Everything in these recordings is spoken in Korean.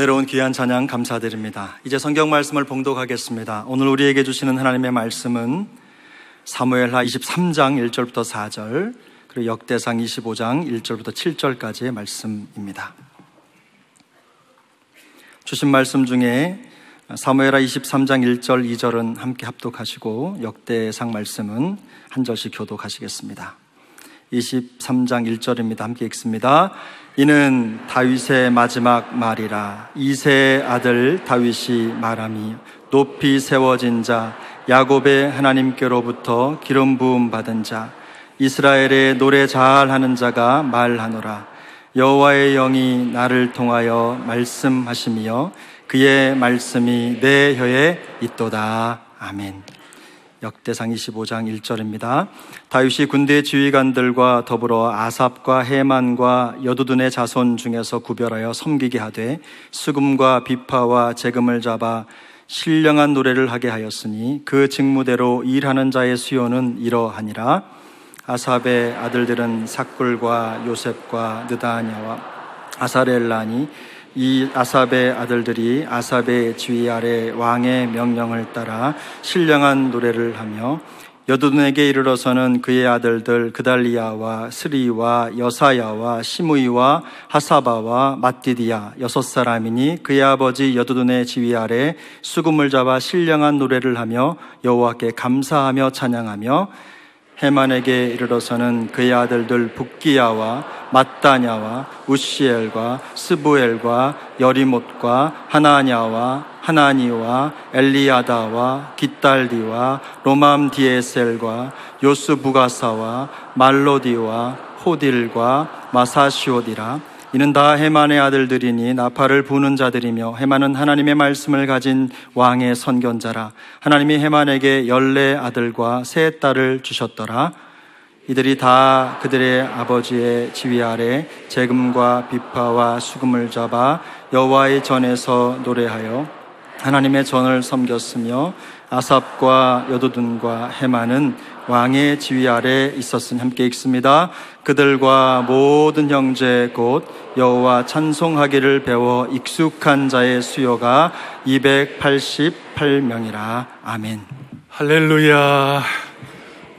은혜로운 귀한 찬양 감사드립니다. 이제 성경 말씀을 봉독하겠습니다. 오늘 우리에게 주시는 하나님의 말씀은 사무엘하 23장 1절부터 4절, 그리고 역대상 25장 1절부터 7절까지의 말씀입니다. 주신 말씀 중에 사무엘하 23장 1절, 2절은 함께 합독하시고 역대상 말씀은 한 절씩 교독하시겠습니다. 23장 1절입니다. 함께 읽습니다. 이는 다윗의 마지막 말이라. 이새의 아들 다윗이 말하니 높이 세워진 자 야곱의 하나님께로부터 기름 부음 받은 자 이스라엘의 노래 잘하는 자가 말하노라. 여호와의 영이 나를 통하여 말씀하시며 그의 말씀이 내 혀에 있도다. 아멘. 역대상 25장 1절입니다. 다윗이 군대 지휘관들과 더불어 아삽과 헤만과 여두둔의 자손 중에서 구별하여 섬기게 하되 수금과 비파와 재금을 잡아 신령한 노래를 하게 하였으니 그 직무대로 일하는 자의 수요는 이러하니라. 아삽의 아들들은 삭굴과 요셉과 느다냐와 아사렐라니 이 아삽의 아들들이 아삽의 지휘 아래 왕의 명령을 따라 신령한 노래를 하며 여두둔에게 이르러서는 그의 아들들 그달리야와 스리와 여사야와 시므이와 하사바와 맏디디야 6사람이니 그의 아버지 여두둔의 지휘 아래 수금을 잡아 신령한 노래를 하며 여호와께 감사하며 찬양하며 헤만에게 이르러서는 그의 아들들 붓기야와 맏다냐와 우시엘과 스부엘과 여리못과 하나냐와 하나니와 엘리야다와 깃달디와 로맘디에셀과 요스부가사와 말로디와 호딜과 마사시오디라. 이는 다 헤만의 아들들이니 나팔을 부는 자들이며 헤만은 하나님의 말씀을 가진 왕의 선견자라. 하나님이 헤만에게 14 아들과 3 딸을 주셨더라. 이들이 다 그들의 아버지의 지휘 아래 재금과 비파와 수금을 잡아 여호와의 전에서 노래하여 하나님의 전을 섬겼으며 아삽과 여두둔과 헤만은 왕의 지휘 아래 있었으니 함께 읽습니다. 그들과 모든 형제 곧 여호와 찬송하기를 배워 익숙한 자의 수요가 288명이라. 아멘. 할렐루야.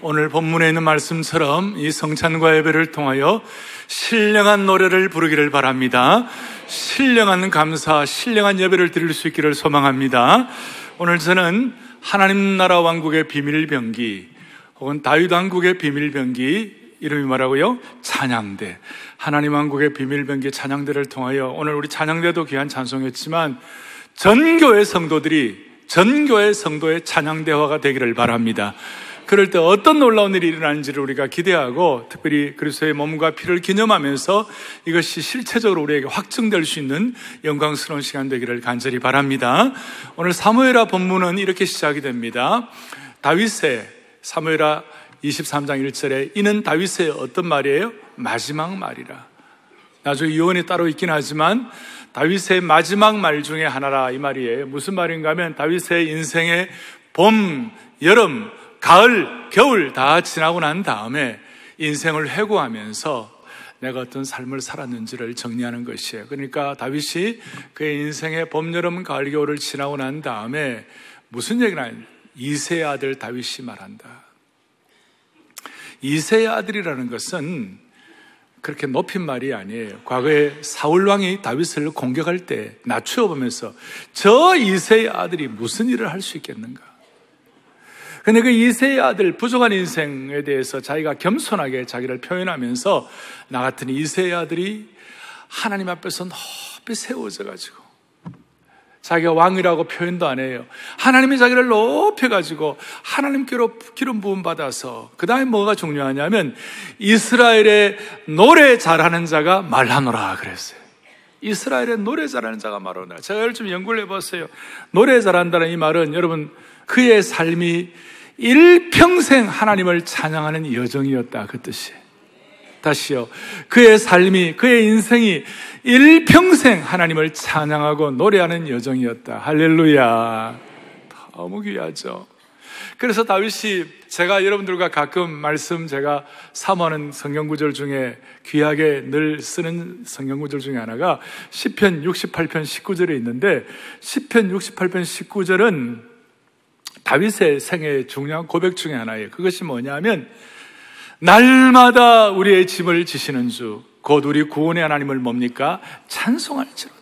오늘 본문에 있는 말씀처럼 이 성찬과 예배를 통하여 신령한 노래를 부르기를 바랍니다. 신령한 감사, 신령한 예배를 드릴 수 있기를 소망합니다. 오늘 저는 하나님 나라 왕국의 비밀병기 혹은 다윗 왕국의 비밀병기, 이름이 뭐라고요? 찬양대. 하나님 왕국의 비밀병기 찬양대를 통하여 오늘 우리 찬양대도 귀한 찬송했지만 전교회 성도들이 전교회 성도의 찬양대화가 되기를 바랍니다. 그럴 때 어떤 놀라운 일이 일어나는지를 우리가 기대하고 특별히 그리스도의 몸과 피를 기념하면서 이것이 실체적으로 우리에게 확증될 수 있는 영광스러운 시간 되기를 간절히 바랍니다. 오늘 사무엘하 본문은 이렇게 시작이 됩니다. 다윗의 사무엘하 23장 1절에 이는 다윗의 어떤 말이에요? 마지막 말이라. 나중에 유언이 따로 있긴 하지만 다윗의 마지막 말 중에 하나라 이 말이에요. 무슨 말인가 하면 다윗의 인생의 봄, 여름, 가을, 겨울 다 지나고 난 다음에 인생을 회고하면서 내가 어떤 삶을 살았는지를 정리하는 것이에요. 그러니까 다윗이 그의 인생의 봄, 여름, 가을, 겨울을 지나고 난 다음에 무슨 얘기를 하냐? 이새의 아들 다윗이 말한다. 이새의 아들이라는 것은 그렇게 높인 말이 아니에요. 과거에 사울 왕이 다윗을 공격할 때 낮추어 보면서 저 이새의 아들이 무슨 일을 할 수 있겠는가? 근데 그 이새의 아들 부족한 인생에 대해서 자기가 겸손하게 자기를 표현하면서 나 같은 이새의 아들이 하나님 앞에서 높이 세워져 가지고 자기가 왕이라고 표현도 안 해요. 하나님이 자기를 높여가지고 하나님께로 기름 부음 받아서 그 다음에 뭐가 중요하냐면 이스라엘의 노래 잘하는 자가 말하노라 그랬어요. 이스라엘의 노래 잘하는 자가 말하노라. 제가 좀 연구를 해봤어요. 노래 잘한다는 이 말은 여러분 그의 삶이 일평생 하나님을 찬양하는 여정이었다 그 뜻이에요. 다시요. 그의 삶이, 그의 인생이 일평생 하나님을 찬양하고 노래하는 여정이었다. 할렐루야. 너무 귀하죠. 그래서 다윗이, 제가 여러분들과 가끔 제가 사모하는 성경구절 중에 귀하게 늘 쓰는 성경구절 중에 하나가 시편 68편 19절에 있는데, 시편 68편 19절은 다윗의 생애의 중요한 고백 중에 하나예요. 그것이 뭐냐면, 날마다 우리의 짐을 지시는 주, 곧 우리 구원의 하나님을 뭡니까? 찬송할지로다.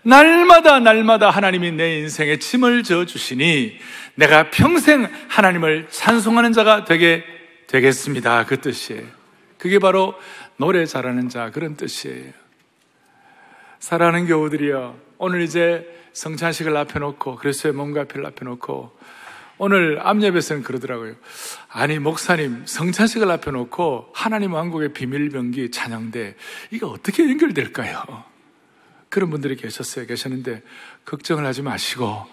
날마다 하나님이 내 인생에 짐을 져주시니 내가 평생 하나님을 찬송하는 자가 되겠습니다. 그 뜻이에요. 그게 바로 노래 잘하는 자, 그런 뜻이에요. 사랑하는 교우들이여, 오늘 이제 성찬식을 앞에 놓고, 그리스도의 몸과 피를 앞에 놓고, 오늘 암예배에서는 그러더라고요. 아니 목사님, 성찬식을 앞에 놓고 하나님 왕국의 비밀병기 찬양대, 이거 어떻게 연결될까요? 그런 분들이 계셨는데 걱정을 하지 마시고,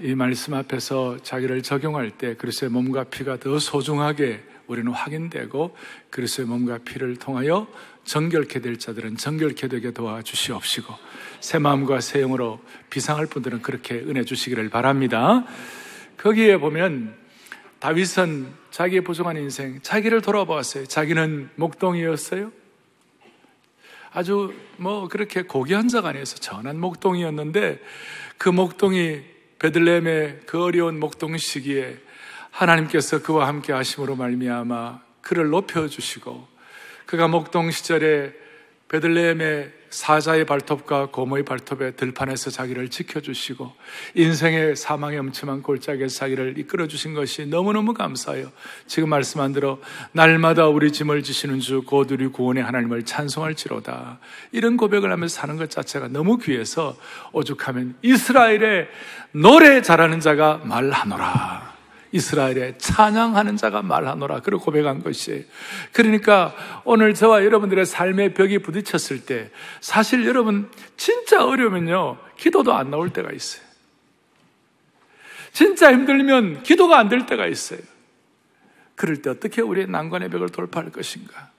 이 말씀 앞에서 자기를 적용할 때 그리스도의 몸과 피가 더 소중하게 우리는 확인되고, 그리스도의 몸과 피를 통하여 정결케 될 자들은 정결케 되게 도와주시옵시고, 새 마음과 새 영으로 비상할 분들은 그렇게 은혜 주시기를 바랍니다. 거기에 보면 다윗은 자기의 부족한 인생, 자기를 돌아보았어요. 자기는 목동이었어요. 아주 그렇게 고귀한 자가 아니어서 전한 목동이었는데, 그 목동이 베들레헴의 그 어려운 목동 시기에 하나님께서 그와 함께 하심으로 말미암아 그를 높여주시고, 그가 목동 시절에 베들레헴의 사자의 발톱과 고모의 발톱의 들판에서 자기를 지켜주시고, 인생의 사망의 엄침한 골짜기에서 자기를 이끌어주신 것이 너무너무 감사해요. 지금 말씀한 대로 날마다 우리 짐을 지시는 주, 곧 우리 구원의 하나님을 찬송할지로다, 이런 고백을 하면서 사는 것 자체가 너무 귀해서, 오죽하면 이스라엘의 노래 잘하는 자가 말하노라, 이스라엘의 찬양하는 자가 말하노라, 그렇게 고백한 것이에요. 그러니까 오늘 저와 여러분들의 삶의 벽이 부딪혔을 때, 사실 여러분 진짜 어려우면요, 기도도 안 나올 때가 있어요. 진짜 힘들면 기도가 안 될 때가 있어요. 그럴 때 어떻게 우리의 난관의 벽을 돌파할 것인가?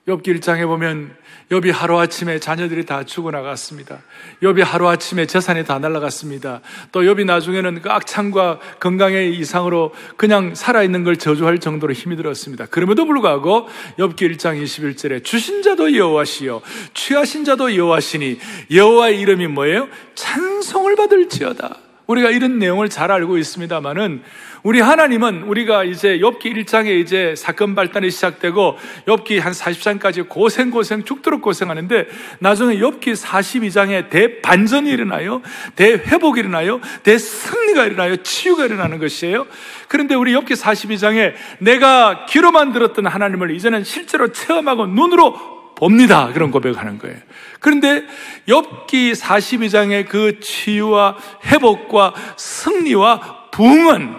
욥기 1장에 보면 욥이 하루아침에 자녀들이 다 죽어나갔습니다. 욥이 하루아침에 재산이 다 날아갔습니다. 또 욥이 나중에는 그 악창과 건강의 이상으로 그냥 살아있는 걸 저주할 정도로 힘이 들었습니다. 그럼에도 불구하고 욥기 1장 21절에 주신 자도 여호와시요 취하신 자도 여호와시니 여호와의 이름이 뭐예요? 찬송을 받을지어다. 우리가 이런 내용을 잘 알고 있습니다만은, 우리 하나님은, 우리가 이제 욥기 1장에 이제 사건 발단이 시작되고 욥기 한 40장까지 고생 죽도록 고생하는데, 나중에 욥기 42장에 대반전이 일어나요. 대회복이 일어나요. 대승리가 일어나요. 치유가 일어나는 것이에요. 그런데 우리 욥기 42장에 내가 귀로만 들었던 하나님을 이제는 실제로 체험하고 눈으로 봅니다, 그런 고백하는 거예요. 그런데 욥기 42장의 그 치유와 회복과 승리와 부흥은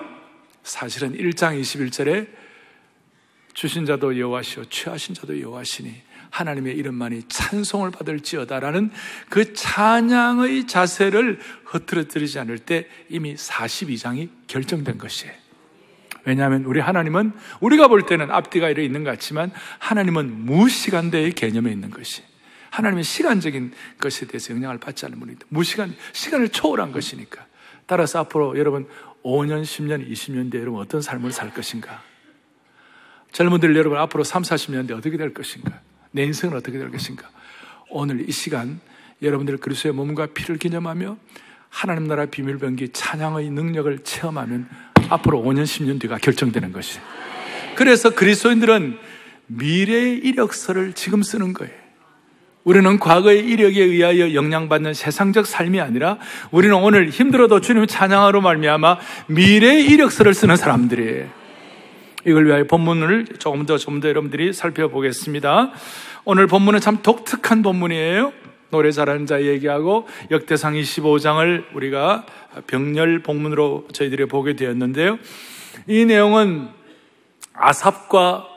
사실은 1장 21절에 주신 자도 여호와시오 취하신 자도 여호와시니 하나님의 이름만이 찬송을 받을지어다라는 그 찬양의 자세를 흐트러뜨리지 않을 때 이미 42장이 결정된 것이에요. 왜냐하면 우리 하나님은, 우리가 볼 때는 앞뒤가 이래 있는 것 같지만 하나님은 무시간대의 개념에 있는 것이, 하나님은 시간적인 것에 대해서 영향을 받지 않는 분이다. 시간을 초월한 것이니까. 따라서 앞으로 여러분 5년, 10년, 20년 뒤에 여러분 어떤 삶을 살 것인가? 젊은들 여러분 앞으로 3, 40년 뒤에 어떻게 될 것인가? 내 인생은 어떻게 될 것인가? 오늘 이 시간 여러분들 그리스도의 몸과 피를 기념하며 하나님 나라 비밀병기 찬양의 능력을 체험하면 앞으로 5년, 10년 뒤가 결정되는 것이에요. 그래서 그리스도인들은 미래의 이력서를 지금 쓰는 거예요. 우리는 과거의 이력에 의하여 영향받는 세상적 삶이 아니라, 우리는 오늘 힘들어도 주님을 찬양하러 말미암아 미래의 이력서를 쓰는 사람들이에요. 이걸 위하여 본문을 조금 더 여러분들이 살펴보겠습니다. 오늘 본문은 참 독특한 본문이에요. 노래 잘하는 자 얘기하고 역대상 25장을 우리가 병렬 본문으로 저희들이 보게 되었는데요. 이 내용은 아삽과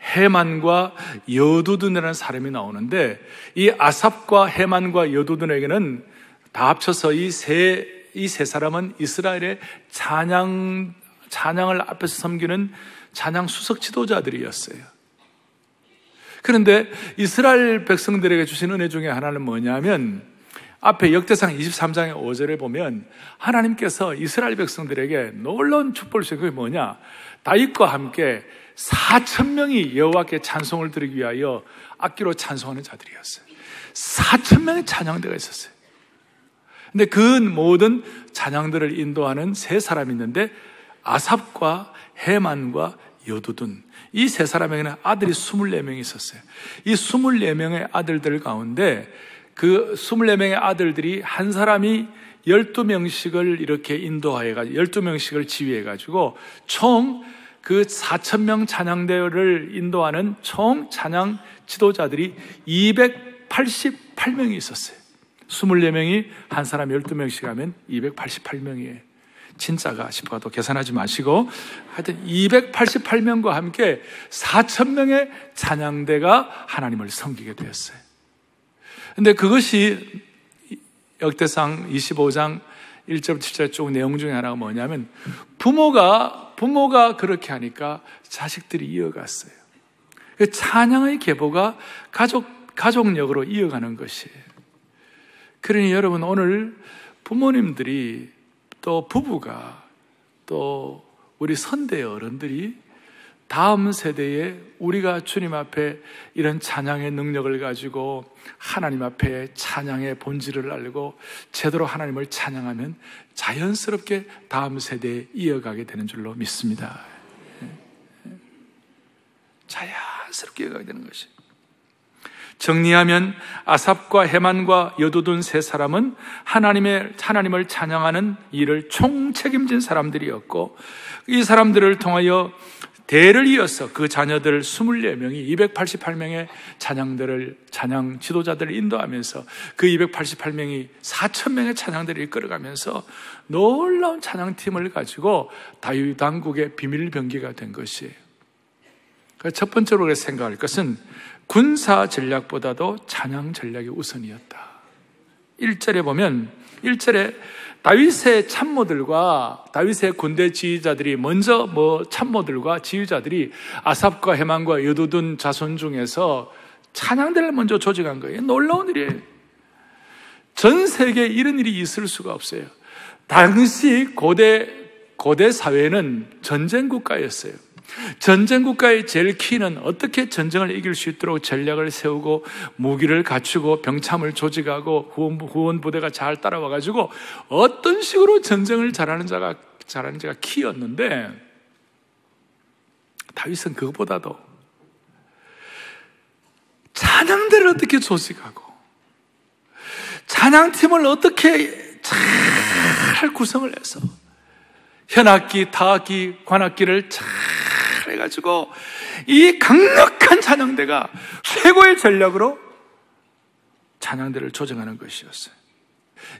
헤만과 여두둔이라는 사람이 나오는데, 이 아삽과 헤만과 여두둔에게는 다 합쳐서 이 세 사람은 이스라엘의 찬양을 앞에서 섬기는 찬양 수석 지도자들이었어요. 그런데 이스라엘 백성들에게 주신 은혜 중에 하나는 뭐냐면, 앞에 역대상 23장의 5절에 보면 하나님께서 이스라엘 백성들에게 놀라운 축복을 주신 게 뭐냐? 다윗과 함께 4,000명이 여호와께 찬송을 드리기 위하여 악기로 찬송하는 자들이었어요. 4,000명의 찬양대가 있었어요. 근데 그 모든 찬양들을 인도하는 세 사람이 있는데 아삽과 헤만과 여두둔, 이 세 사람에게는 아들이 24명이 있었어요. 이 24명의 아들들 가운데 그 24명의 아들들이 한 사람이 12명씩을 이렇게 인도하여가지고 12명씩을 지휘해가지고 총 그 4,000명 찬양대를 인도하는 총 찬양 지도자들이 288명이 있었어요. 24명이 한 사람 12명씩 하면 288명이에요. 진짜가 싶어도 계산하지 마시고 하여튼 288명과 함께 4,000명의 찬양대가 하나님을 섬기게 되었어요. 근데 그것이 역대상 25장 1절부터 7절 쪽 내용 중에 하나가 뭐냐면 부모가 그렇게 하니까 자식들이 이어갔어요. 그 찬양의 계보가 가족력으로 이어가는 것이에요. 그러니 여러분, 오늘 부모님들이 또 부부가 또 우리 선대 어른들이 다음 세대에 우리가 주님 앞에 이런 찬양의 능력을 가지고 하나님 앞에 찬양의 본질을 알고 제대로 하나님을 찬양하면 자연스럽게 다음 세대에 이어가게 되는 줄로 믿습니다. 자연스럽게 이어가게 되는 것이. 정리하면 아삽과 헤만과 여두둔 세 사람은 하나님을 찬양하는 일을 총책임진 사람들이었고, 이 사람들을 통하여 대를 이어서 그 자녀들 24명이 288명의 찬양 지도자들을 인도하면서 그 288명이 4,000명의 찬양들을 이끌어가면서 놀라운 찬양팀을 가지고 다윗 왕국의 비밀 병기가 된 것이에요. 첫 번째로 생각할 것은 군사 전략보다도 찬양 전략이 우선이었다. 1절에 보면 1절에 다윗의 참모들과 다윗의 군대 지휘자들이 먼저 참모들과 지휘자들이 아삽과 헤만과 여두둔 자손 중에서 찬양대를 먼저 조직한 거예요. 놀라운 일이에요. 전 세계에 이런 일이 있을 수가 없어요. 당시 고대 사회는 전쟁 국가였어요. 전쟁 국가의 제일 키는 어떻게 전쟁을 이길 수 있도록 전략을 세우고 무기를 갖추고 병참을 조직하고 후원 부대가 잘 따라와가지고 어떤 식으로 전쟁을 잘하는지가 키였는데, 다윗은 그것보다도 찬양대를 어떻게 조직하고 찬양팀을 어떻게 잘 구성을 해서 현악기, 타악기, 관악기를 잘 해가지고 이 강력한 찬양대가 최고의 전략으로 찬양대를 조정하는 것이었어요.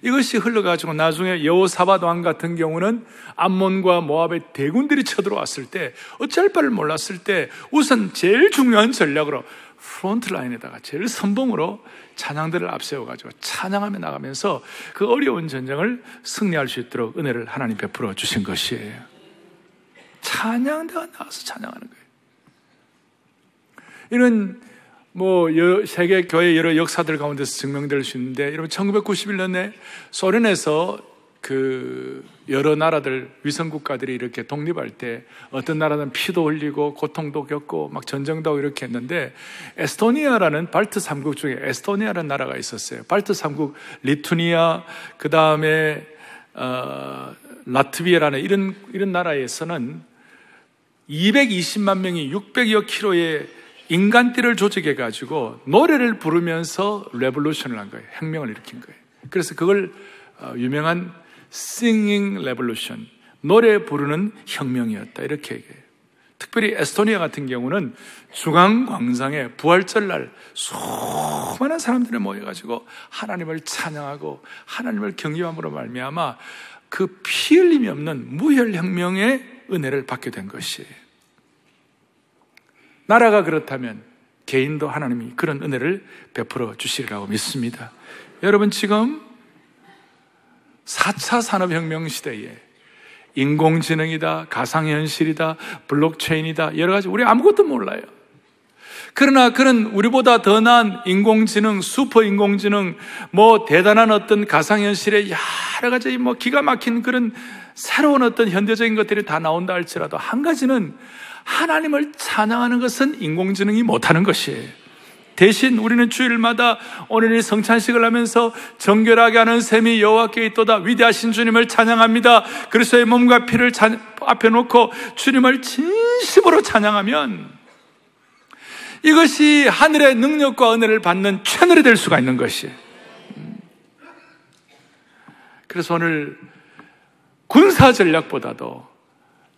이것이 흘러가지고 나중에 여호사밧 왕 같은 경우는 암몬과 모압의 대군들이 쳐들어왔을 때 어찌할 바를 몰랐을 때 우선 제일 중요한 전략으로 프론트라인에다가 제일 선봉으로 찬양대를 앞세워가지고 찬양하며 나가면서 그 어려운 전쟁을 승리할 수 있도록 은혜를 하나님 베풀어 주신 것이에요. 찬양대가 나와서 찬양하는 거예요. 이런 세계 교회 여러 역사들 가운데서 증명될 수 있는데, 여러분 1991년에 소련에서 여러 나라들 위성 국가들이 이렇게 독립할 때 어떤 나라는 피도 흘리고 고통도 겪고 막 전쟁도 하고 이렇게 했는데, 에스토니아라는 발트 3국 중에 에스토니아라는 나라가 있었어요. 발트 3국 리투니아, 그 다음에 라트비아라는 이런 나라에서는 220만 명이 600여 킬로의 인간띠를 조직해가지고 노래를 부르면서 레볼루션을 한 거예요. 혁명을 일으킨 거예요. 그래서 그걸 유명한 Singing Revolution, 노래 부르는 혁명이었다, 이렇게 얘기해요. 특별히 에스토니아 같은 경우는 중앙광장에 부활절날 수많은 사람들이 모여가지고 하나님을 찬양하고 하나님을 경외함으로 말미암아 그 피 흘림이 없는 무혈혁명의 은혜를 받게 된 것이에요. 나라가 그렇다면 개인도 하나님이 그런 은혜를 베풀어 주시리라고 믿습니다. 여러분, 지금 4차 산업혁명 시대에 인공지능이다, 가상현실이다, 블록체인이다, 여러 가지 우리 아무것도 몰라요. 그러나 그런 우리보다 더 나은 인공지능, 슈퍼 인공지능, 대단한 어떤 가상현실의 여러 가지 기가 막힌 그런 새로운 어떤 현대적인 것들이 다 나온다 할지라도 한 가지는 하나님을 찬양하는 것은 인공지능이 못하는 것이에요. 대신 우리는 주일마다 오늘 이 성찬식을 하면서 정결하게 하는 셈이 여호와께 있도다. 위대하신 주님을 찬양합니다. 그리스도의 몸과 피를 앞에 놓고 주님을 진심으로 찬양하면 이것이 하늘의 능력과 은혜를 받는 채널이 될 수가 있는 것이에요. 그래서 오늘 군사 전략보다도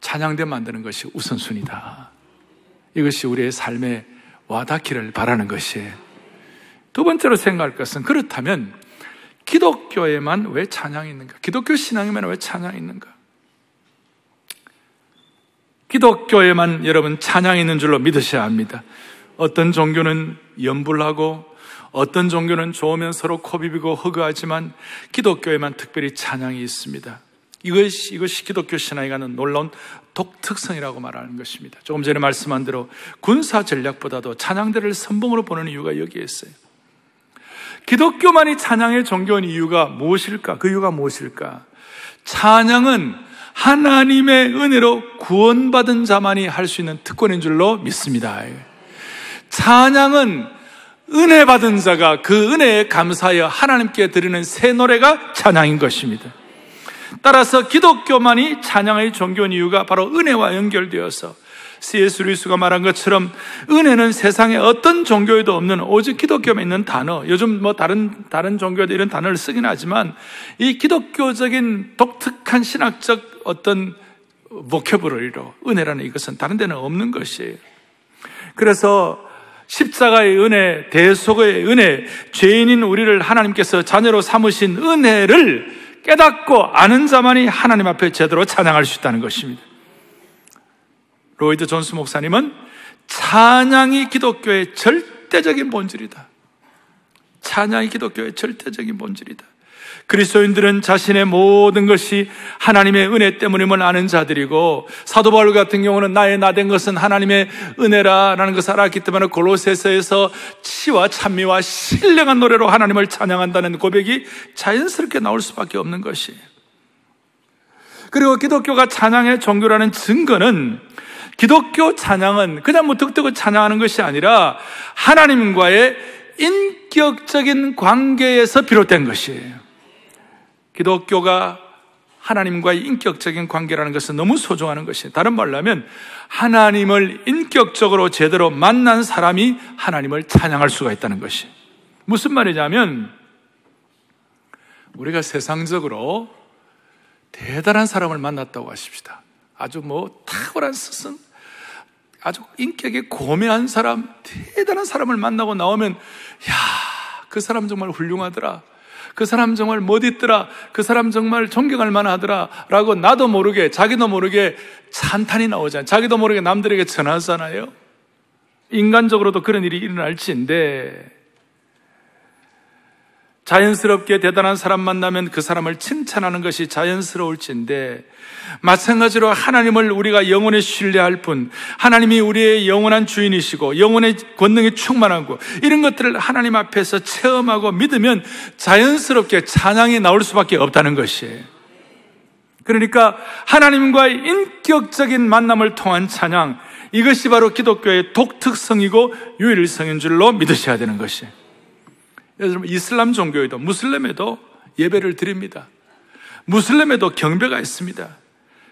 찬양대 만드는 것이 우선순위다. 이것이 우리의 삶에 와닿기를 바라는 것이에요. 두 번째로 생각할 것은, 그렇다면 기독교에만 왜 찬양이 있는가? 기독교 신앙에만 왜 찬양이 있는가? 기독교에만 여러분 찬양이 있는 줄로 믿으셔야 합니다. 어떤 종교는 연불하고 어떤 종교는 좋으면 서로 코비비고 허그하지만 기독교에만 특별히 찬양이 있습니다. 이것이 기독교 신앙에 가는 놀라운 독특성이라고 말하는 것입니다. 조금 전에 말씀한 대로 군사 전략보다도 찬양대를 선봉으로 보는 이유가 여기에 있어요. 기독교만이 찬양의 종교인 이유가 무엇일까? 그 이유가 무엇일까? 찬양은 하나님의 은혜로 구원받은 자만이 할 수 있는 특권인 줄로 믿습니다. 찬양은 은혜 받은 자가 그 은혜에 감사하여 하나님께 드리는 새 노래가 찬양인 것입니다. 따라서 기독교만이 찬양의 종교인 이유가 바로 은혜와 연결되어서 C.S. 루이스가 말한 것처럼 은혜는 세상에 어떤 종교에도 없는 오직 기독교에 있는 단어. 요즘 다른 종교에도 이런 단어를 쓰긴 하지만 이 기독교적인 독특한 신학적 어떤 보캐브러리로 은혜라는 이것은 다른 데는 없는 것이에요. 그래서 십자가의 은혜, 대속의 은혜, 죄인인 우리를 하나님께서 자녀로 삼으신 은혜를 깨닫고 아는 자만이 하나님 앞에 제대로 찬양할 수 있다는 것입니다. 로이드 존스 목사님은 찬양이 기독교의 절대적인 본질이다. 찬양이 기독교의 절대적인 본질이다. 그리스도인들은 자신의 모든 것이 하나님의 은혜 때문임을 아는 자들이고, 사도 바울 같은 경우는 나의 나된 것은 하나님의 은혜라라는 것을 알았기 때문에 골로새서에서 치와 찬미와 신령한 노래로 하나님을 찬양한다는 고백이 자연스럽게 나올 수밖에 없는 것이에요. 그리고 기독교가 찬양의 종교라는 증거는, 기독교 찬양은 그냥 득득을 찬양하는 것이 아니라 하나님과의 인격적인 관계에서 비롯된 것이에요. 기독교가 하나님과의 인격적인 관계라는 것은 너무 소중한 것이에요. 다른 말로 하면 하나님을 인격적으로 제대로 만난 사람이 하나님을 찬양할 수가 있다는 것이. 무슨 말이냐면, 우리가 세상적으로 대단한 사람을 만났다고 하십시다. 아주 탁월한 스승, 아주 인격이 고매한 사람, 대단한 사람을 만나고 나오면, 그 사람 정말 훌륭하더라, 그 사람 정말 멋있더라, 그 사람 정말 존경할 만하더라 라고 나도 모르게, 자기도 모르게 찬탄이 나오잖아요. 자기도 모르게 남들에게 전하잖아요. 인간적으로도 그런 일이 일어날지인데, 자연스럽게 대단한 사람 만나면 그 사람을 칭찬하는 것이 자연스러울지인데, 마찬가지로 하나님을 우리가 영원히 신뢰할 뿐, 하나님이 우리의 영원한 주인이시고 영원의 권능이 충만하고 이런 것들을 하나님 앞에서 체험하고 믿으면 자연스럽게 찬양이 나올 수밖에 없다는 것이에요. 그러니까 하나님과의 인격적인 만남을 통한 찬양, 이것이 바로 기독교의 독특성이고 유일성인 줄로 믿으셔야 되는 것이에요. 여러분, 이슬람 종교에도, 무슬림에도 예배를 드립니다. 무슬림에도 경배가 있습니다.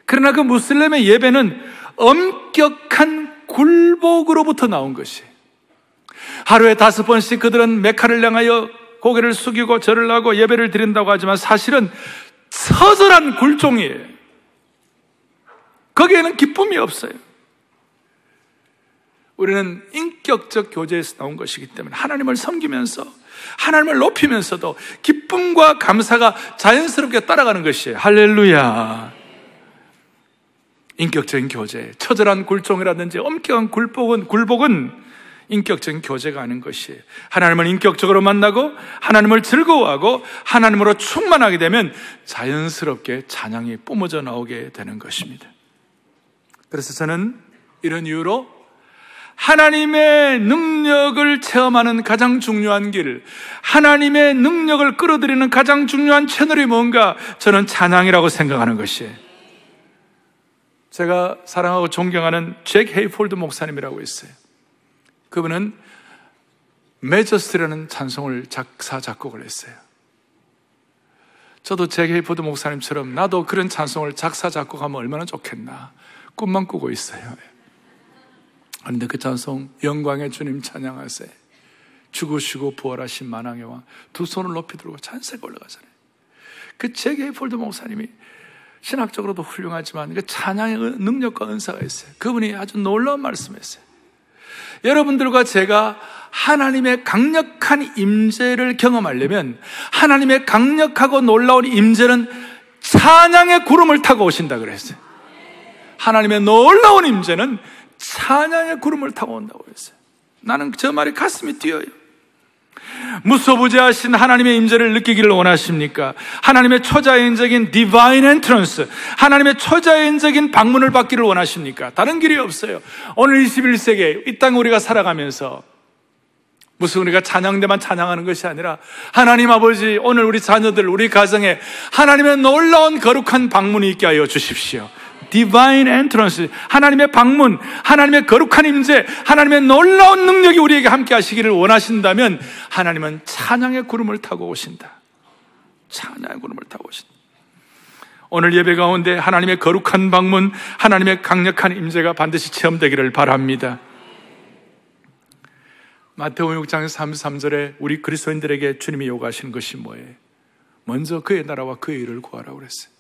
그러나 그 무슬림의 예배는 엄격한 굴복으로부터 나온 것이에요. 하루에 5번씩 그들은 메카를 향하여 고개를 숙이고 절을 하고 예배를 드린다고 하지만 사실은 처절한 굴종이에요. 거기에는 기쁨이 없어요. 우리는 인격적 교제에서 나온 것이기 때문에 하나님을 섬기면서, 하나님을 높이면서도 기쁨과 감사가 자연스럽게 따라가는 것이에요. 할렐루야. 인격적인 교제, 처절한 굴종이라든지 엄격한 굴복은 인격적인 교제가 아닌 것이에요. 하나님을 인격적으로 만나고 하나님을 즐거워하고 하나님으로 충만하게 되면 자연스럽게 찬양이 뿜어져 나오게 되는 것입니다. 그래서 저는 이런 이유로 하나님의 능력을 체험하는 가장 중요한 길, 하나님의 능력을 끌어들이는 가장 중요한 채널이 뭔가? 저는 찬양이라고 생각하는 것이에요. 제가 사랑하고 존경하는 잭 헤이폴드 목사님이라고 있어요. 그분은 메저스라는 찬송을 작사 작곡을 했어요. 저도 잭 헤이폴드 목사님처럼 나도 그런 찬송을 작사 작곡하면 얼마나 좋겠나 꿈만 꾸고 있어요. 그런데 그 찬송, 영광의 주님 찬양하세, 죽으시고 부활하신 만왕의 왕, 두 손을 높이 들고 찬새가 올라가잖아요. 그 잭 헤이폴드 목사님이 신학적으로도 훌륭하지만 그 찬양의 능력과 은사가 있어요. 그분이 아주 놀라운 말씀을 했어요. 여러분들과 제가 하나님의 강력한 임재를 경험하려면, 하나님의 강력하고 놀라운 임재는 찬양의 구름을 타고 오신다 그랬어요. 하나님의 놀라운 임재는 찬양의 구름을 타고 온다고 했어요. 나는 저 말이 가슴이 뛰어요. 무소부재하신 하나님의 임재를 느끼기를 원하십니까? 하나님의 초자연적인 디바인 엔트런스, 하나님의 초자연적인 방문을 받기를 원하십니까? 다른 길이 없어요. 오늘 21세기에 이 땅에 우리가 살아가면서 무슨 우리가 찬양대만 찬양하는 것이 아니라 하나님 아버지, 오늘 우리 자녀들, 우리 가정에 하나님의 놀라운 거룩한 방문이 있게 하여 주십시오. 디바인 엔트런스, 하나님의 방문, 하나님의 거룩한 임재, 하나님의 놀라운 능력이 우리에게 함께 하시기를 원하신다면 하나님은 찬양의 구름을 타고 오신다. 찬양의 구름을 타고 오신다. 오늘 예배 가운데 하나님의 거룩한 방문, 하나님의 강력한 임재가 반드시 체험되기를 바랍니다. 마태복음 6장 33절에 우리 그리스도인들에게 주님이 요구하시는 것이 뭐예요? 먼저 그의 나라와 그의 의를 구하라고 그랬어요.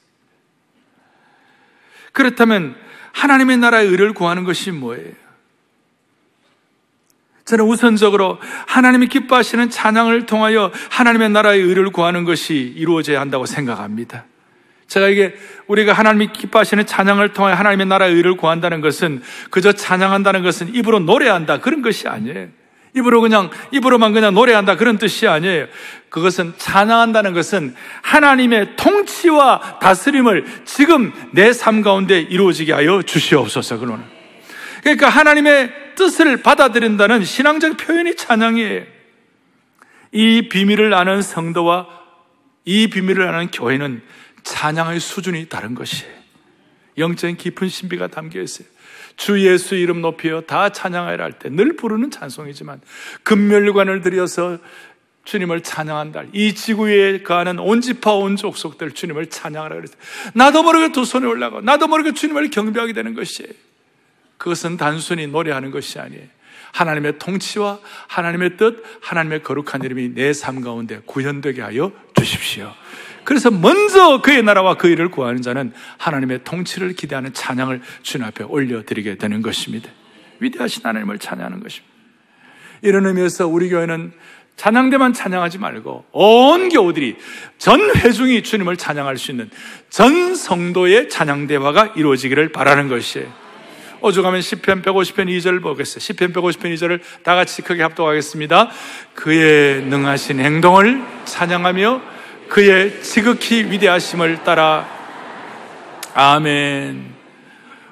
그렇다면 하나님의 나라의 의를 구하는 것이 뭐예요? 저는 우선적으로 하나님이 기뻐하시는 찬양을 통하여 하나님의 나라의 의를 구하는 것이 이루어져야 한다고 생각합니다. 제가 이게 우리가 하나님이 기뻐하시는 찬양을 통하여 하나님의 나라의 의를 구한다는 것은 그저 찬양한다는 것은 입으로 노래한다 그런 것이 아니에요. 입으로만 그냥 노래한다 그런 뜻이 아니에요. 그것은 찬양한다는 것은 하나님의 통치와 다스림을 지금 내 삶 가운데 이루어지게 하여 주시옵소서. 그러니까 하나님의 뜻을 받아들인다는 신앙적 표현이 찬양이에요. 이 비밀을 아는 성도와 이 비밀을 아는 교회는 찬양의 수준이 다른 것이에요. 영적인 깊은 신비가 담겨 있어요. 주 예수 이름 높여 다 찬양하라 할 때 늘 부르는 찬송이지만 금멸관을 들여서 주님을 찬양한다. 이 지구에 거하는 온 지파 온 족속들 주님을 찬양하라 그랬어요. 나도 모르게 두 손에 올라가 나도 모르게 주님을 경배하게 되는 것이에요. 그것은 단순히 노래하는 것이 아니에요. 하나님의 통치와 하나님의 뜻, 하나님의 거룩한 이름이 내 삶 가운데 구현되게 하여 주십시오. 그래서 먼저 그의 나라와 그 일을 구하는 자는 하나님의 통치를 기대하는 찬양을 주님 앞에 올려드리게 되는 것입니다. 위대하신 하나님을 찬양하는 것입니다. 이런 의미에서 우리 교회는 찬양대만 찬양하지 말고 온 교우들이 전 회중이 주님을 찬양할 수 있는 전 성도의 찬양대화가 이루어지기를 바라는 것이에요. 오죽하면 시편 150편 2절 보겠어요. 시편 150편 2절을 다 같이 크게 합독하겠습니다. 그의 능하신 행동을 찬양하며 그의 지극히 위대하심을 따라. 아멘.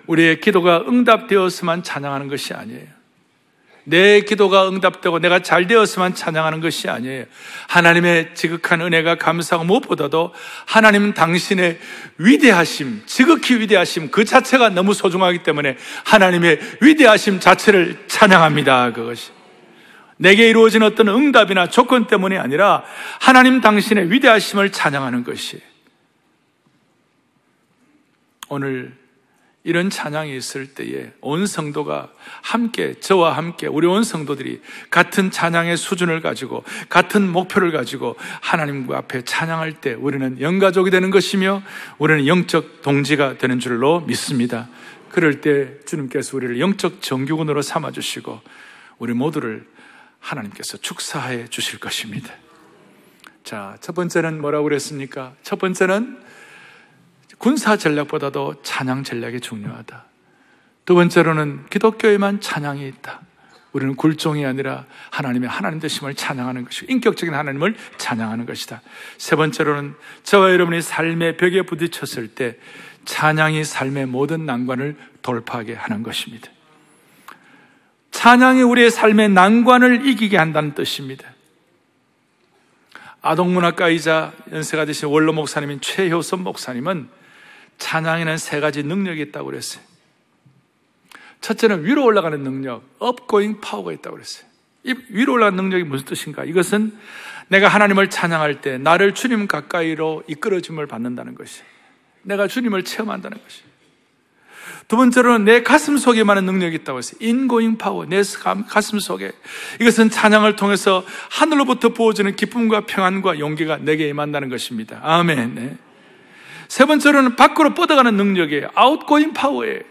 우리의 기도가 응답되었으면 찬양하는 것이 아니에요. 내 기도가 응답되고 내가 잘 되었으면 찬양하는 것이 아니에요. 하나님의 지극한 은혜가 감사하고 무엇보다도 하나님 당신의 위대하심, 지극히 위대하심 그 자체가 너무 소중하기 때문에 하나님의 위대하심 자체를 찬양합니다. 그것이 내게 이루어진 어떤 응답이나 조건 때문이 아니라 하나님 당신의 위대하심을 찬양하는 것이에요. 오늘 이런 찬양이 있을 때에 온 성도가 함께, 저와 함께 우리 온 성도들이 같은 찬양의 수준을 가지고 같은 목표를 가지고 하나님과 앞에 찬양할 때 우리는 영가족이 되는 것이며 우리는 영적 동지가 되는 줄로 믿습니다. 그럴 때 주님께서 우리를 영적 정규군으로 삼아주시고 우리 모두를 하나님께서 축사해 주실 것입니다. 자, 첫 번째는 뭐라고 그랬습니까? 첫 번째는 군사 전략보다도 찬양 전략이 중요하다. 두 번째로는 기독교에만 찬양이 있다. 우리는 굴종이 아니라 하나님의 하나님 되심을 찬양하는 것이고 인격적인 하나님을 찬양하는 것이다. 세 번째로는 저와 여러분이 삶의 벽에 부딪혔을 때 찬양이 삶의 모든 난관을 돌파하게 하는 것입니다. 찬양이 우리의 삶의 난관을 이기게 한다는 뜻입니다. 아동문학가이자 연세가 되신 원로 목사님인 최효선 목사님은 찬양에는 3가지 능력이 있다고 그랬어요. 첫째는 위로 올라가는 능력, upgoing power가 있다고 그랬어요. 이 위로 올라가는 능력이 무슨 뜻인가? 이것은 내가 하나님을 찬양할 때 나를 주님 가까이로 이끌어줌을 받는다는 것이, 내가 주님을 체험한다는 것이. 두 번째로는 내 가슴 속에 많은 능력이 있다고 했어요. ingoing power, 내 가슴 속에. 이것은 찬양을 통해서 하늘로부터 부어지는 기쁨과 평안과 용기가 내게 임한다는 것입니다. 아멘. 네. 세 번째로는 밖으로 뻗어가는 능력이에요. outgoing power예요.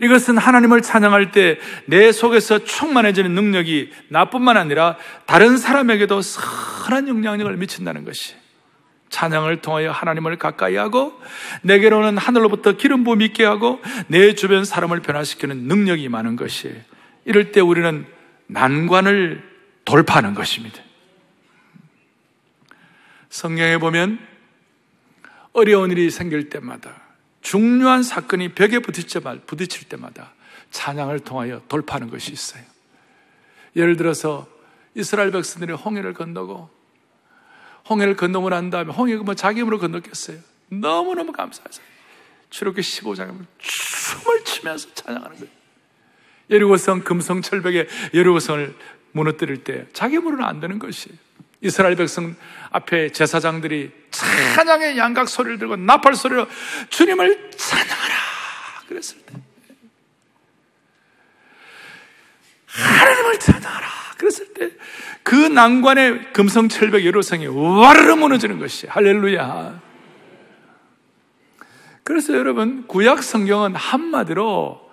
이것은 하나님을 찬양할 때 내 속에서 충만해지는 능력이 나뿐만 아니라 다른 사람에게도 선한 영향력을 미친다는 것이, 찬양을 통하여 하나님을 가까이 하고 내게로는 하늘로부터 기름 부음 있게 하고 내 주변 사람을 변화시키는 능력이 많은 것이에요. 이럴 때 우리는 난관을 돌파하는 것입니다. 성경에 보면 어려운 일이 생길 때마다, 중요한 사건이 벽에 부딪힐 때마다 찬양을 통하여 돌파하는 것이 있어요. 예를 들어서 이스라엘 백성들이 홍해를 건너고, 홍해를 건너고 난 다음에 홍해가 뭐 자기 힘으로 건넜겠어요. 너무너무 감사해서 출애굽기 15장에 춤을 추면서 찬양하는 거예요. 여리고성 금성철벽에 여리고성을 무너뜨릴 때 자기 힘으로는 안 되는 것이에요. 이스라엘 백성 앞에 제사장들이 찬양의 양각 소리를 들고 나팔 소리로 주님을 찬양하라 그랬을 때, 하나님을 찬양하라 그랬을 때 그 난관의 금성철벽 여리고성이 와르르 무너지는 것이, 할렐루야. 그래서 여러분, 구약 성경은 한마디로,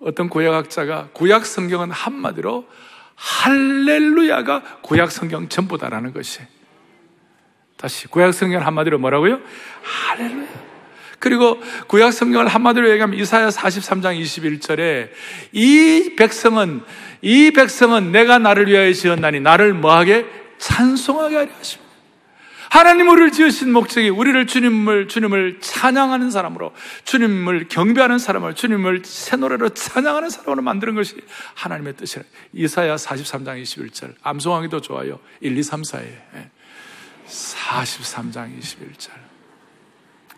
어떤 구약학자가 구약 성경은 한마디로 할렐루야가 구약 성경 전부다라는 것이. 다시, 구약 성경은 한마디로 뭐라고요? 할렐루야. 그리고 구약 성경을 한마디로 얘기하면 이사야 43장 21절에 이 백성은 내가 나를 위하여 지었나니 나를 뭐하게? 찬송하게 하려 하십니다. 하나님 우리를 지으신 목적이 우리를 주님을 찬양하는 사람으로, 주님을 경배하는 사람으로, 주님을 새 노래로 찬양하는 사람으로 만드는 것이 하나님의 뜻이라. 이사야 43장 21절 암송하기도 좋아요. 1, 2, 3, 4에 43장 21절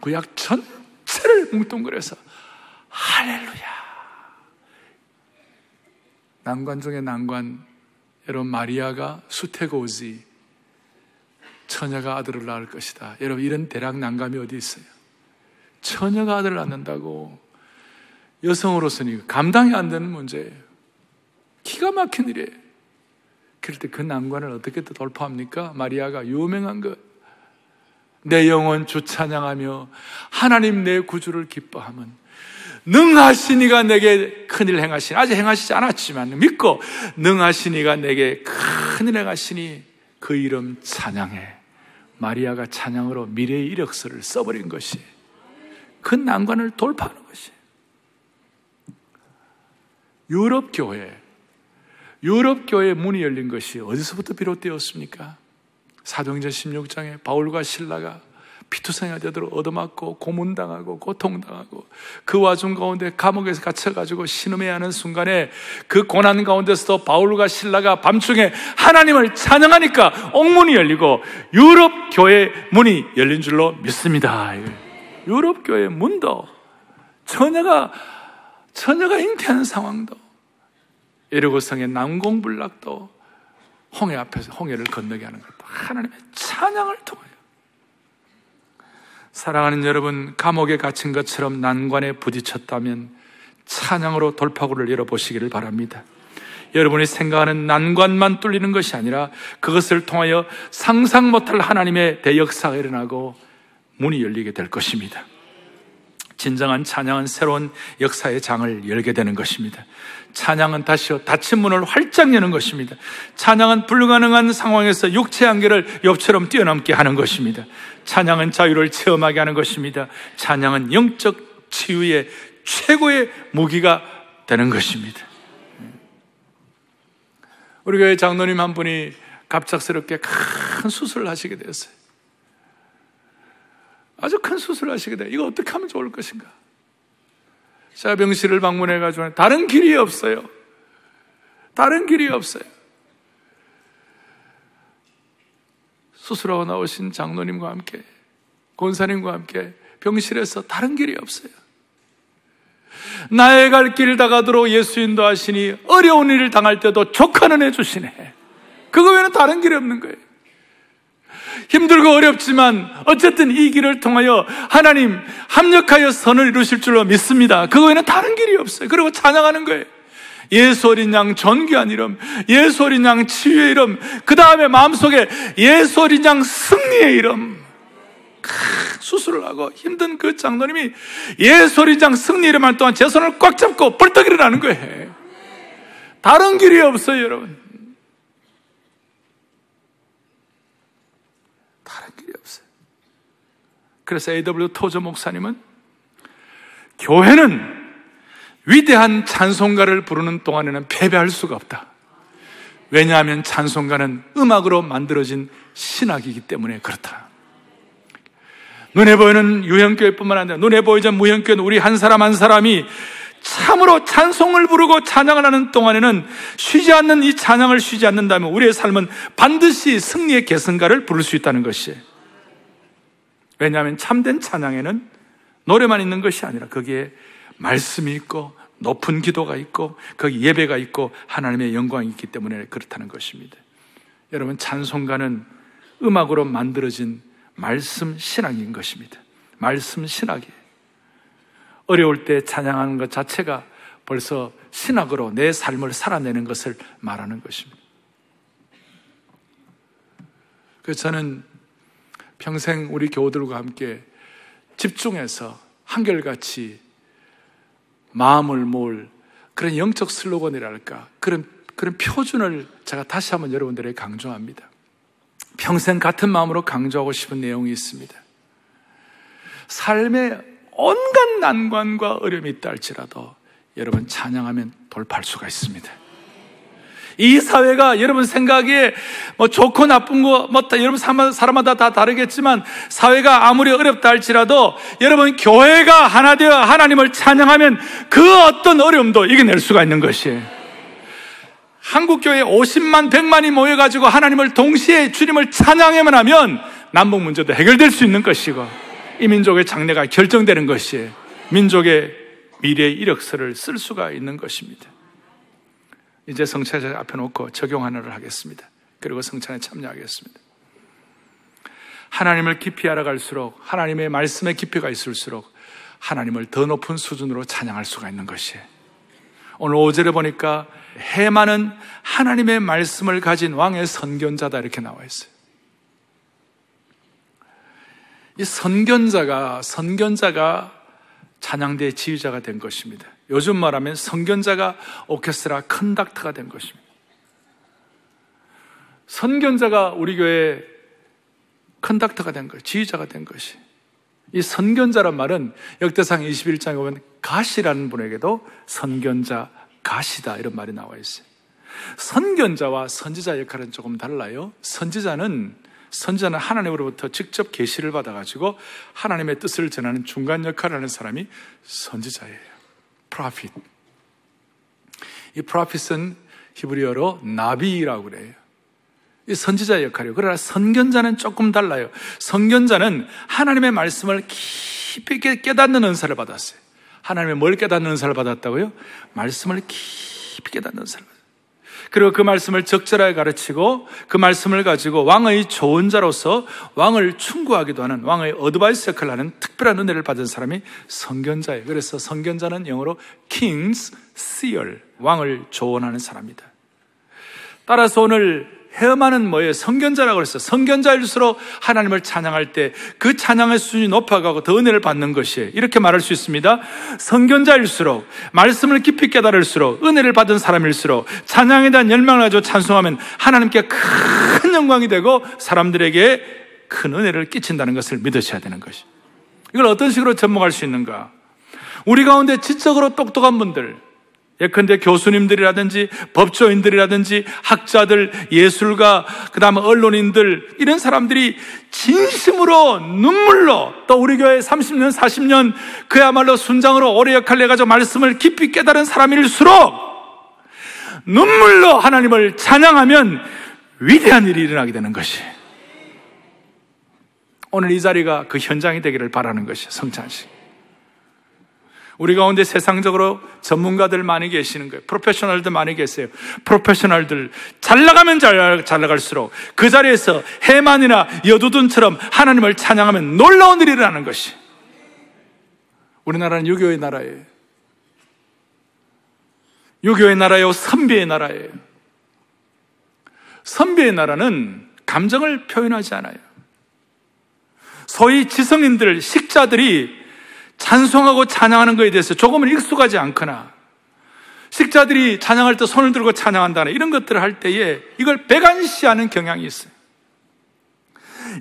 구약 전체를 뭉뚱그려서 할렐루야. 난관 중에 난관, 여러분, 마리아가 수태고지, 처녀가 아들을 낳을 것이다. 여러분, 이런 대략 난감이 어디 있어요? 처녀가 아들을 낳는다고 여성으로서는 감당이 안 되는 문제예요. 기가 막힌 일이에요. 그럴 때 그 난관을 어떻게 또 돌파합니까? 마리아가 유명한 것, 내 영혼 주 찬양하며 하나님 내 구주를 기뻐하면 능하신 이가 내게 큰일 행하시니, 아직 행하시지 않았지만 믿고 능하신 이가 내게 큰일 행하시니 그 이름 찬양해. 마리아가 찬양으로 미래의 이력서를 써버린 것이, 그 난관을 돌파하는 것이. 유럽교회 문이 열린 것이 어디서부터 비롯되었습니까? 사도행전 16장에 바울과 실라가 피투성이가 되도록 얻어맞고 고문당하고 고통당하고 그 와중 가운데 감옥에서 갇혀가지고 신음해야 하는 순간에 그 고난 가운데서도 바울과 실라가 밤중에 하나님을 찬양하니까 옥문이 열리고 유럽 교회 문이 열린 줄로 믿습니다. 유럽 교회 문도, 처녀가 잉태하는 상황도, 여리고성의 난공불락도, 홍해 앞에서 홍해를 건너게 하는 것도 하나님의 찬양을 통하여. 사랑하는 여러분, 감옥에 갇힌 것처럼 난관에 부딪혔다면 찬양으로 돌파구를 열어보시기를 바랍니다. 여러분이 생각하는 난관만 뚫리는 것이 아니라 그것을 통하여 상상 못할 하나님의 대역사가 일어나고 문이 열리게 될 것입니다. 진정한 찬양은 새로운 역사의 장을 열게 되는 것입니다. 찬양은 다시요, 닫힌 문을 활짝 여는 것입니다. 찬양은 불가능한 상황에서 육체의 한계를 엽처럼 뛰어넘게 하는 것입니다. 찬양은 자유를 체험하게 하는 것입니다. 찬양은 영적 치유의 최고의 무기가 되는 것입니다. 우리 교회 장로님 한 분이 갑작스럽게 큰 수술을 하시게 되었어요. 아주 큰 수술을 하시게 돼요. 이거 어떻게 하면 좋을 것인가? 제가 병실을 방문해가지고 다른 길이 없어요. 다른 길이 없어요. 수술하고 나오신 장로님과 함께, 권사님과 함께 병실에서 다른 길이 없어요. 나의 갈 길 다가도록 예수 인도하시니 어려운 일을 당할 때도 족한 은혜 주시네. 그거 외에는 다른 길이 없는 거예요. 힘들고 어렵지만 어쨌든 이 길을 통하여 하나님 합력하여 선을 이루실 줄로 믿습니다. 그거 외에는 다른 길이 없어요. 그리고 찬양하는 거예요. 예수 어린 양 존귀한 이름, 예수 어린 양 치유의 이름, 그 다음에 마음속에 예수 어린 양 승리의 이름. 수술을 하고 힘든 그 장로님이 예수 어린 양 승리의 이름 할 동안 제 손을 꽉 잡고 벌떡 일어나는 거예요. 다른 길이 없어요, 여러분. 다른 길이 없어요. 그래서 A.W. 토저 목사님은 교회는 위대한 찬송가를 부르는 동안에는 패배할 수가 없다. 왜냐하면 찬송가는 음악으로 만들어진 신학이기 때문에 그렇다. 눈에 보이는 유형교회뿐만 아니라 눈에 보이지 않는 무형교회는 우리 한 사람 한 사람이 참으로 찬송을 부르고 찬양을 하는 동안에는 쉬지 않는 이 찬양을 쉬지 않는다면 우리의 삶은 반드시 승리의 계승가를 부를 수 있다는 것이에요. 왜냐하면 참된 찬양에는 노래만 있는 것이 아니라 거기에 말씀이 있고 높은 기도가 있고 거기 예배가 있고 하나님의 영광이 있기 때문에 그렇다는 것입니다. 여러분, 찬송가는 음악으로 만들어진 말씀 신학인 것입니다. 말씀 신학이에요. 어려울 때 찬양하는 것 자체가 벌써 신학으로 내 삶을 살아내는 것을 말하는 것입니다. 그래서 저는 평생 우리 교우들과 함께 집중해서 한결같이 마음을 모을 그런 영적 슬로건이랄까, 그런 표준을 제가 다시 한번 여러분들에게 강조합니다. 평생 같은 마음으로 강조하고 싶은 내용이 있습니다. 삶에 온갖 난관과 어려움이 있다 할지라도 여러분 찬양하면 돌파할 수가 있습니다. 이 사회가 여러분 생각에 좋고 나쁜 거 여러분 사람마다 다 다르겠지만 사회가 아무리 어렵다 할지라도 여러분 교회가 하나 되어 하나님을 찬양하면 그 어떤 어려움도 이겨낼 수가 있는 것이에요. 한국교회에 50만 100만이 모여가지고 하나님을 동시에 주님을 찬양해만 하면 남북 문제도 해결될 수 있는 것이고 이 민족의 장래가 결정되는 것이에요. 민족의 미래의 이력서를 쓸 수가 있는 것입니다. 이제 성찬을 앞에 놓고 적용 하나를 하겠습니다. 그리고 성찬에 참여하겠습니다. 하나님을 깊이 알아갈수록 하나님의 말씀에 깊이가 있을수록 하나님을 더 높은 수준으로 찬양할 수가 있는 것이에요. 오늘 5절에 보니까 해마는 하나님의 말씀을 가진 왕의 선견자다 이렇게 나와 있어요. 이 선견자가 찬양대의 지휘자가 된 것입니다. 요즘 말하면 선견자가 오케스트라 컨덕터가 된 것입니다. 선견자가 우리 교회 컨덕터가 된 것, 지휘자가 된 것이. 이 선견자란 말은 역대상 21장에 보면 가시라는 분에게도 선견자, 가시다 이런 말이 나와 있어요. 선견자와 선지자 역할은 조금 달라요. 선지자는 하나님으로부터 직접 계시를 받아가지고 하나님의 뜻을 전하는 중간 역할을 하는 사람이 선지자예요. 프로핏. 이 프로핏은 히브리어로 나비라고 그래요. 이 선지자의 역할이에요. 그러나 선견자는 조금 달라요. 선견자는 하나님의 말씀을 깊이 깨닫는 은사를 받았어요. 하나님의 뭘 깨닫는 은사를 받았다고요? 말씀을 깊이 깨닫는 은사를 받았어요. 그리고 그 말씀을 적절하게 가르치고 그 말씀을 가지고 왕의 조언자로서 왕을 충고하기도 하는 왕의 어드바이스 역할을 하는 특별한 은혜를 받은 사람이 선견자예요. 그래서 선견자는 영어로 King's Seer, 왕을 조언하는 사람이다. 따라서 오늘 헤어만은 뭐예요? 선견자라고 그랬어요. 선견자일수록 하나님을 찬양할 때 그 찬양의 수준이 높아가고 더 은혜를 받는 것이에요. 이렇게 말할 수 있습니다. 선견자일수록, 말씀을 깊이 깨달을수록, 은혜를 받은 사람일수록 찬양에 대한 열망을 가지고 찬송하면 하나님께 큰 영광이 되고 사람들에게 큰 은혜를 끼친다는 것을 믿으셔야 되는 것이에요. 이걸 어떤 식으로 접목할 수 있는가? 우리 가운데 지적으로 똑똑한 분들, 예컨대 교수님들이라든지 법조인들이라든지 학자들, 예술가, 그 다음에 언론인들, 이런 사람들이 진심으로 눈물로 또 우리 교회 30년 40년 그야말로 순장으로 오래 역할을 해가지고 말씀을 깊이 깨달은 사람일수록 눈물로 하나님을 찬양하면 위대한 일이 일어나게 되는 것이, 오늘 이 자리가 그 현장이 되기를 바라는 것이 성찬식. 우리 가운데 세상적으로 전문가들 많이 계시는 거예요. 프로페셔널들 많이 계세요. 프로페셔널들 잘 나가면 잘 나갈수록 그 자리에서 해만이나 여두둔처럼 하나님을 찬양하면 놀라운 일이 일어나는 것이. 우리나라는 유교의 나라예요. 유교의 나라요, 선비의 나라예요. 선비의 나라는 감정을 표현하지 않아요. 소위 지성인들, 식자들이 찬송하고 찬양하는 것에 대해서 조금은 익숙하지 않거나, 식자들이 찬양할 때 손을 들고 찬양한다거나 이런 것들을 할 때에 이걸 배관시하는 경향이 있어요.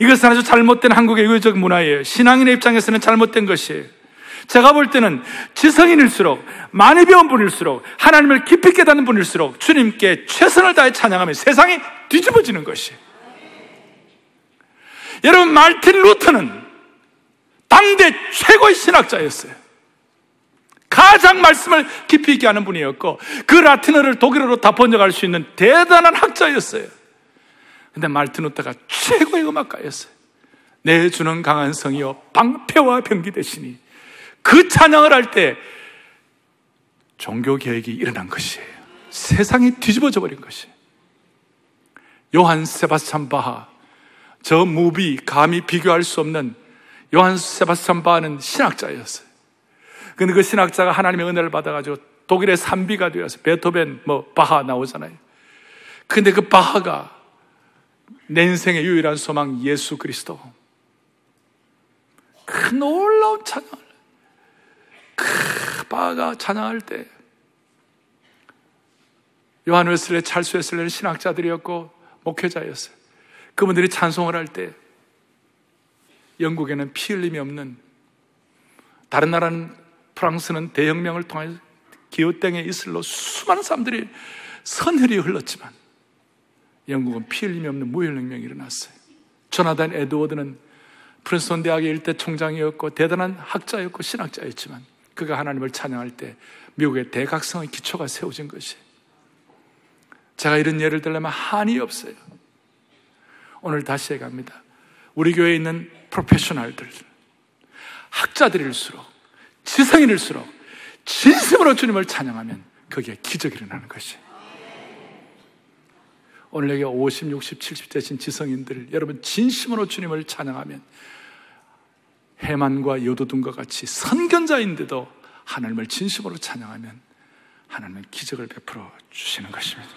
이것은 아주 잘못된 한국의 유교적 문화예요. 신앙인의 입장에서는 잘못된 것이에요. 제가 볼 때는 지성인일수록, 많이 배운 분일수록, 하나님을 깊이 깨닫는 분일수록 주님께 최선을 다해 찬양하면 세상이 뒤집어지는 것이에요. 여러분, 마르틴 루터는 당대 최고의 신학자였어요. 가장 말씀을 깊이 있게 하는 분이었고, 그 라틴어를 독일어로 다 번역할 수 있는 대단한 학자였어요. 근데 마르틴 루터가 최고의 음악가였어요. 내 주는 강한 성이요 방패와 병기 되시니, 그 찬양을 할 때 종교개혁이 일어난 것이에요. 세상이 뒤집어져 버린 것이에요. 요한 세바스찬 바하, 저 무비 감히 비교할 수 없는 요한 세바스찬 바하는 신학자였어요. 근데 그 신학자가 하나님의 은혜를 받아가지고 독일의 산비가 되어서 베토벤, 바하 나오잖아요. 근데 그 바하가 내 인생의 유일한 소망 예수 그리스도, 그 놀라운 찬양을, 그 바하가 찬양할 때, 요한 웨슬레, 찰스 웨슬레는 신학자들이었고 목회자였어요. 그분들이 찬송을 할 때 영국에는 피 흘림이 없는, 다른 나라는, 프랑스는 대혁명을 통해 기후땡의 이슬로 수많은 사람들이 선혈이 흘렀지만 영국은 피 흘림이 없는 무혈혁명이 일어났어요. 조나단 에드워드는 프린스턴 대학의 일대 총장이었고 대단한 학자였고 신학자였지만 그가 하나님을 찬양할 때 미국의 대각성의 기초가 세워진 것이에요. 제가 이런 예를 들려면 한이 없어요. 오늘 다시 얘기합니다. 우리 교회에 있는 프로페셔널들, 학자들일수록, 지성인일수록 진심으로 주님을 찬양하면 거기에 기적이 일어나는 것이에요. 오늘 여기 50, 60, 70 되신 지성인들, 여러분 진심으로 주님을 찬양하면 해만과 여두둔과 같이 선견자인데도 하나님을 진심으로 찬양하면 하나님은 기적을 베풀어 주시는 것입니다.